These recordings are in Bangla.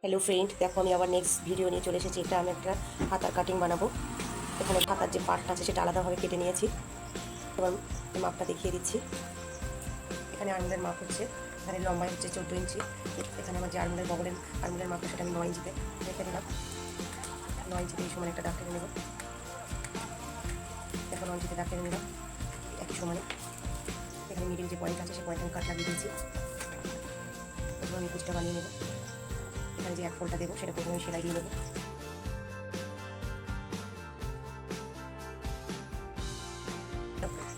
হ্যালো ফ্রেন্ড, দেখো আমি আবার নেক্সট ভিডিও নিয়ে চলে এসেছি। এটা আমি একটা হাতার কাটিং বানাবো। এখানে হাতার যে পার্টটা আছে সেটা আলাদাভাবে কেটে নিয়েছি। এবার মাপটা দেখিয়ে দিচ্ছি। এখানে আর্মুলের মাপ হচ্ছে, এখানে লম্বাই হচ্ছে 14 ইঞ্চি। এখানে আমার যে আর্মুলের মাপটা সেটা আমি 9 ইঞ্চিতে রেখে দিলাম। 9 ইঞ্চিতে এই সমান একটা দাগ কেটে নেব। দেখো 9 ইঞ্চিতে দাগ কেটে নিলাম একই সমানে। এখানে মিডিল যে পয়েন্ট আছে সেই পয়েন্ট আমি কাট লাগিয়ে দিয়েছি। এবার আমি কুচিটা বানিয়ে নেব। এখানে যে এক ফোল্ডটা দেবো সেটা প্রথমে সেলাই দিয়ে নেবো।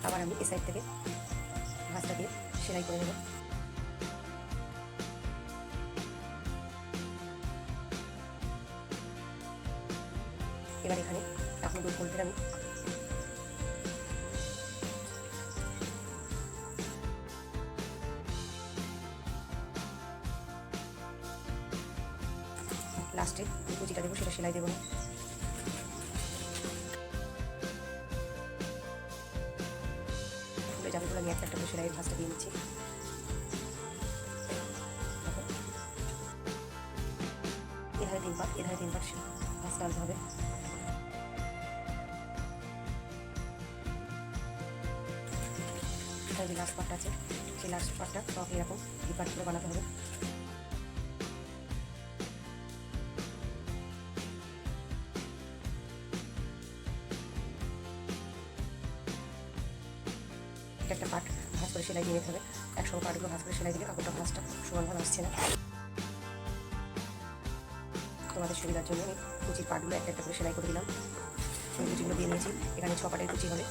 আবার আমি এই সাইড থেকে ভাঁজটা দিয়ে সেলাই করে নেব। এবার এখানে আপনি 2 ফোল্ডের আমি লাস্টে যে কুচিটা দেবো সেটা সেলাই দেবো না। খুলে যাবে বলে আমি একটা একটা করে সেলাইয়ের ভাঁজটা দিয়ে নিচ্ছি। এধারে 3 পাট এধারে 3 পাট ভাঁজ টানতে হবে। এখানে যে লাস্ট পার্টটা আছে সেই লাস্ট পার্টটা সব এরকম 2 পার্ট করে বানাতে হবে। একটা পার্ট ভাঁজ করে সেলাই দিয়ে নিতে হবে। একসঙ্গে পার্টগুলো ভাঁজ করে সেলাই দিলে কাপড়টা ভাঁজটা সমানভাবে আসছে না। তোমাদের সুবিধার জন্য আমি কুচির পার্টগুলো একটা একটা করে সেলাই করে দিলাম। কুচিগুলো দিয়ে নিয়েছি। এখানে 6 পাটের কুচি হবে।